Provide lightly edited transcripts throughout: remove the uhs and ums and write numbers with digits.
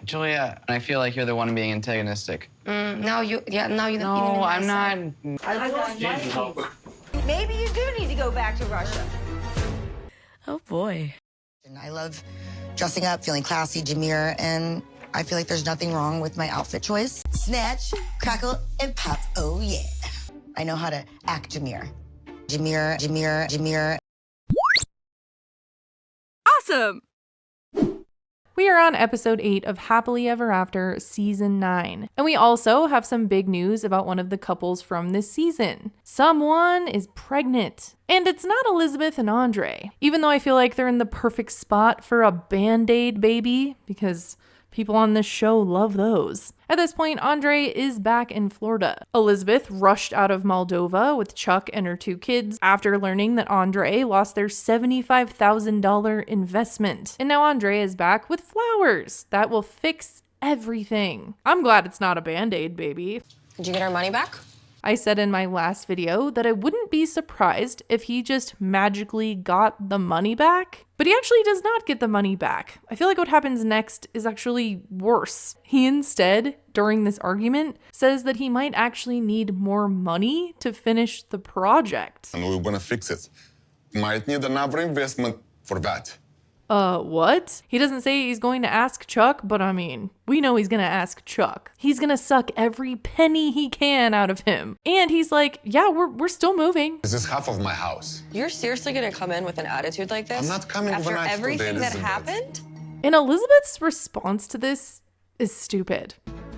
Julia, I feel like you're the one being antagonistic. Now you. No, I'm not. Maybe you do need to go back to Russia. Oh boy. And I love dressing up, feeling classy, Jameer, and I feel like there's nothing wrong with my outfit choice. Snatch, crackle, and pop. Oh yeah. I know how to act Jameer. Jameer. Awesome. We are on episode 8 of Happily Ever After season 9. And we also have some big news about one of the couples from this season. Someone is pregnant. And it's not Elizabeth and Andre. Even though I feel like they're in the perfect spot for a Band-Aid baby, because people on this show love those. At this point, Andre is back in Florida. Elizabeth rushed out of Moldova with Chuck and her 2 kids after learning that Andre lost their $75,000 investment. And now Andre is back with flowers that will fix everything. I'm glad it's not a Band-Aid baby. Did you get our money back? I said in my last video that I wouldn't be surprised if he just magically got the money back, but he actually does not get the money back. I feel like what happens next is actually worse. He instead, during this argument, says that he might actually need more money to finish the project. And we're gonna fix it. Might need another investment for that. What? He doesn't say he's going to ask Chuck, but I mean, we know he's gonna ask Chuck. He's gonna suck every penny he can out of him. And he's like, yeah, we're still moving. This is half of my house. You're seriously gonna come in with an attitude like this? I'm not coming after overnight for everything the that Elizabeth. happened? And Elizabeth's response to this is stupid.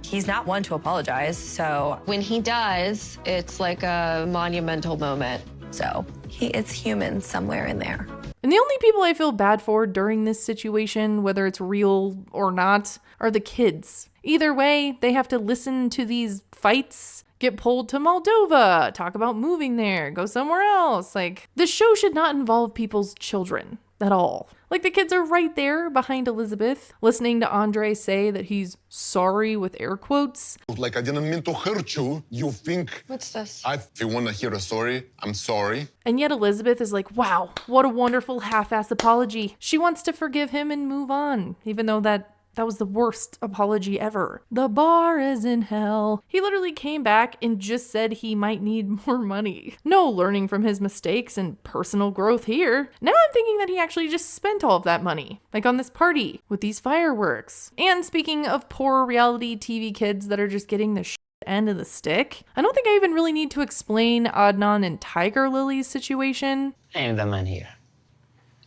He's not one to apologize, so when he does, it's like a monumental moment. So it's human somewhere in there. And the only people I feel bad for during this situation, whether it's real or not, are the kids. Either way, they have to listen to these fights, get pulled to Moldova, talk about moving there, go somewhere else. Like, this show should not involve people's children at all. Like, the kids are right there behind Elizabeth, listening to Andre say that he's sorry with air quotes. Like I didn't mean to hurt you. You think What's this? if you wanna hear a story, I'm sorry. And yet Elizabeth is like, wow, what a wonderful half-ass apology. She wants to forgive him and move on, even though that was the worst apology ever. The bar is in hell. He literally came back and just said he might need more money. No learning from his mistakes and personal growth here. Now I'm thinking that he actually just spent all of that money, like on this party with these fireworks. And speaking of poor reality TV kids that are just getting the end of the stick, I don't think I even really need to explain Adnan and Tiger Lily's situation. I am the man here.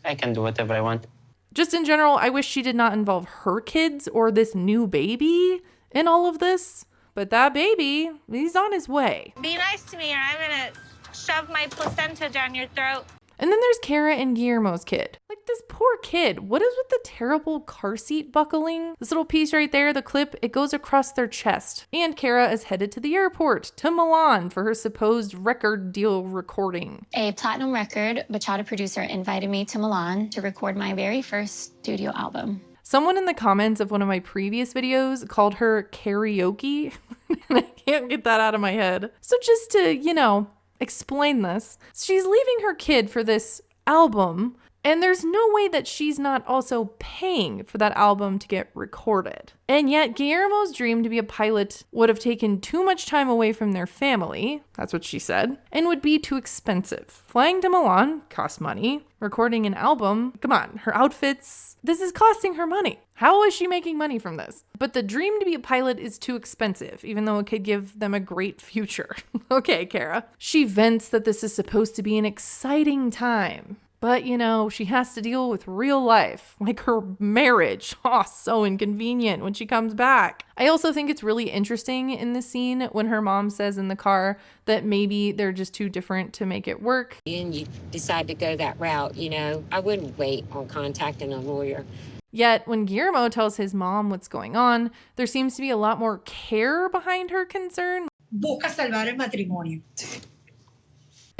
I can do whatever I want. Just in general, I wish she did not involve her kids or this new baby in all of this. But that baby, he's on his way. Be nice to me or I'm gonna shove my placenta down your throat. And then there's Kara and Guillermo's kid. Like, this poor kid. What is with the terrible car seat buckling? This little piece right there, the clip, it goes across their chest. And Kara is headed to the airport, to Milan, for her supposed record deal recording. A platinum record bachata producer invited me to Milan to record my very first studio album. Someone in the comments of one of my previous videos called her karaoke, and I can't get that out of my head. So just to, explain this, she's leaving her kid for this album, and there's no way that she's not also paying for that album to get recorded. And yet Guillermo's dream to be a pilot would have taken too much time away from their family, that's what she said, and would be too expensive. Flying to Milan costs money. Recording an album, come on, her outfits, this is costing her money. How is she making money from this? But the dream to be a pilot is too expensive, even though it could give them a great future. Okay, Kara. She vents that this is supposed to be an exciting time. But, she has to deal with real life, like her marriage. Oh, so inconvenient when she comes back. I also think it's really interesting in this scene when her mom says in the car that maybe they're just too different to make it work. And you decide to go that route, I wouldn't wait on contacting a lawyer. Yet, when Guillermo tells his mom what's going on, there seems to be a lot more care behind her concern. Busca salvar el matrimonio.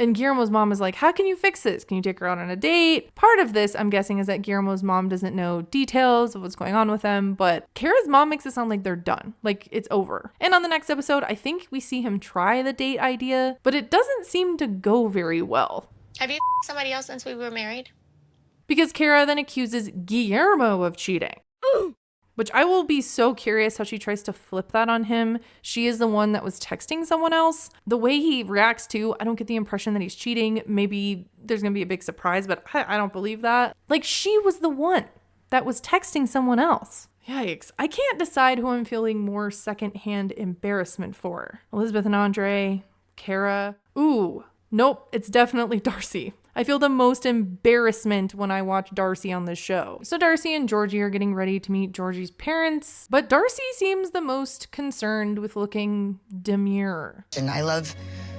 And Guillermo's mom is like, how can you fix this? Can you take her out on a date? Part of this, I'm guessing, is that Guillermo's mom doesn't know details of what's going on with them, but Kara's mom makes it sound like they're done, like it's over. And on the next episode, I think we see him try the date idea, but it doesn't seem to go very well. Have you somebody else since we were married? Because Kara then accuses Guillermo of cheating. which I will be so curious how she tries to flip that on him. She is the one that was texting someone else. The way he reacts to, I don't get the impression that he's cheating. Maybe there's going to be a big surprise, but I don't believe that. Like, she was the one that was texting someone else. Yikes. I can't decide who I'm feeling more secondhand embarrassment for. Elizabeth and Andre, Kara. Ooh, nope, it's definitely Darcy. I feel the most embarrassment when I watch Darcy on this show. So Darcy and Georgie are getting ready to meet Georgie's parents, but Darcy seems the most concerned with looking demure. And I love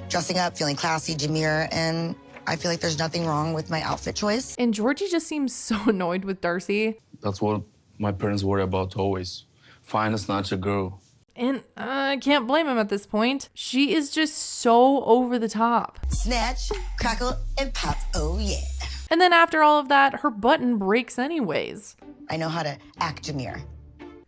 dressing up, feeling classy, demure, and I feel like there's nothing wrong with my outfit choice. And Georgie just seems so annoyed with Darcy. That's what my parents worry about always. Find a snatch a girl. And I can't blame him at this point. She is just so over the top. Snatch, crackle, and pop, oh yeah. And then after all of that, her button breaks anyways. I know how to act demure.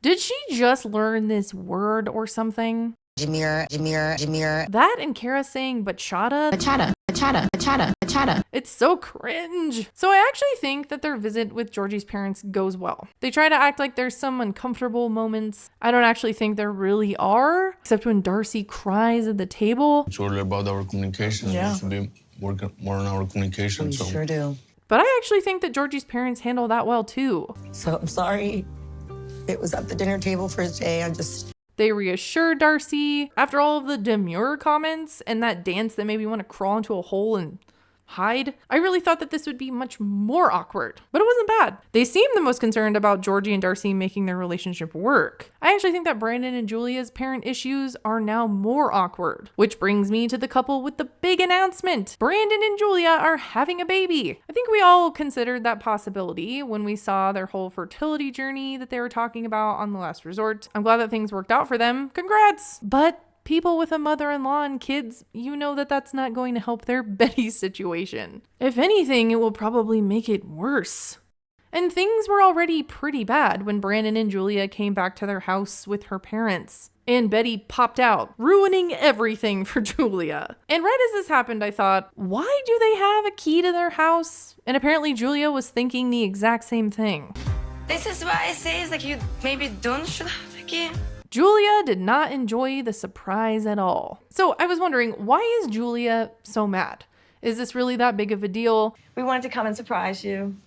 Did she just learn this word or something? Demure, demure, demure. That and Kara saying bachata. Bachata, bachata, bachata, bachata. It's so cringe. So I actually think that their visit with Georgie's parents goes well. They try to act like there's some uncomfortable moments. I don't actually think there really are, except when Darcy cries at the table. It's really about our communication. Yeah. We should be working more on our communication. We sure do. But I actually think that Georgie's parents handle that well too. So I'm sorry it was at the dinner table for his day. They reassure Darcy after all of the demure comments and that dance that made me want to crawl into a hole and hide. I really thought that this would be much more awkward, but it wasn't bad. They seem the most concerned about Georgie and Darcy making their relationship work. I actually think that Brandon and Julia's parent issues are now more awkward, which brings me to the couple with the big announcement. Brandon and Julia are having a baby. I think we all considered that possibility when we saw their whole fertility journey that they were talking about on The Last Resort. I'm glad that things worked out for them. Congrats! But people with a mother-in-law and kids, you know that that's not going to help their Betty situation. If anything, it will probably make it worse. And things were already pretty bad when Brandon and Julia came back to their house with her parents. And Betty popped out, ruining everything for Julia. And right as this happened, I thought, why do they have a key to their house? And apparently Julia was thinking the exact same thing. This is why I say it's like you maybe don't should have a key. Julia did not enjoy the surprise at all. So I was wondering, why is Julia so mad? Is this really that big of a deal? We wanted to come and surprise you.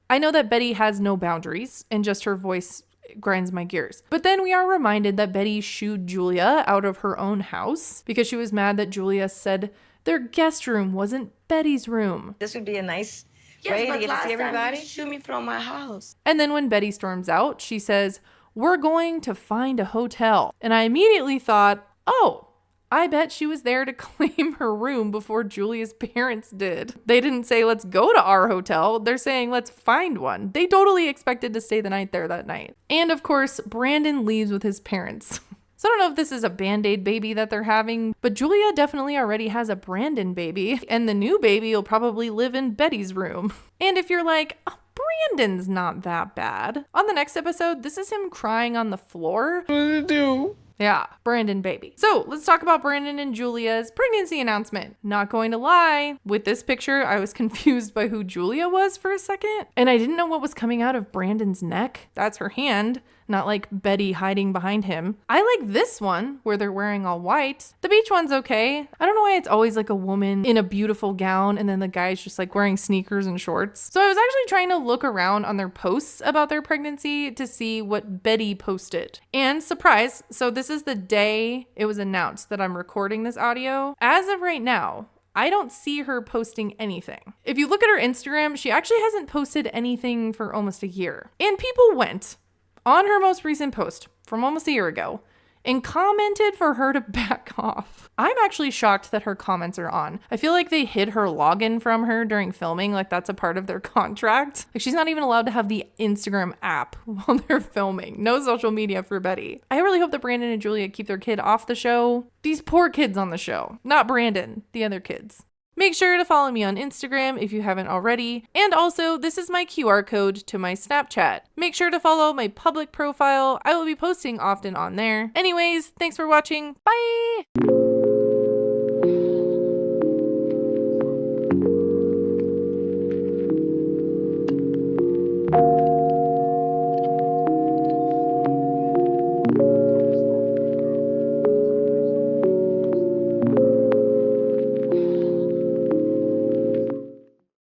I know that Betty has no boundaries and just her voice grinds my gears. But then we are reminded that Betty shooed Julia out of her own house because she was mad that Julia said their guest room wasn't Betty's room. This would be a nice way to get to see everybody. Shoot me from my house. And then when Betty storms out, she says, "We're going to find a hotel." And I immediately thought, oh, I bet she was there to claim her room before Julia's parents did. They didn't say, let's go to our hotel. They're saying, let's find one. They totally expected to stay the night there that night. And of course, Brandon leaves with his parents. So I don't know if this is a Band-Aid baby that they're having, but Julia definitely already has a Brandon baby, and the new baby will probably live in Betty's room. And if you're like, oh, Brandon's not that bad. On the next episode, this is him crying on the floor. What did you do? Yeah, Brandon baby. So let's talk about Brandon and Julia's pregnancy announcement. Not going to lie, with this picture, I was confused by who Julia was for a second. And I didn't know what was coming out of Brandon's neck. That's her hand, not like Betty hiding behind him. I like this one where they're wearing all white. The beach one's okay. I don't know why it's always like a woman in a beautiful gown and then the guy's just like wearing sneakers and shorts. So I was actually trying to look around on their posts about their pregnancy to see what Betty posted. And surprise, so this is the day it was announced that I'm recording this audio. As of right now, I don't see her posting anything. If you look at her Instagram, she actually hasn't posted anything for almost a year. And people went on her most recent post from almost a year ago and commented for her to back off. I'm actually shocked that her comments are on. I feel like they hid her login from her during filming, like that's a part of their contract. Like she's not even allowed to have the Instagram app while they're filming. No social media for Betty. I really hope that Brandon and Julia keep their kid off the show. These poor kids on the show. Not Brandon, the other kids. Make sure to follow me on Instagram if you haven't already. And also, this is my QR code to my Snapchat. Make sure to follow my public profile. I will be posting often on there. Anyways, thanks for watching. Bye!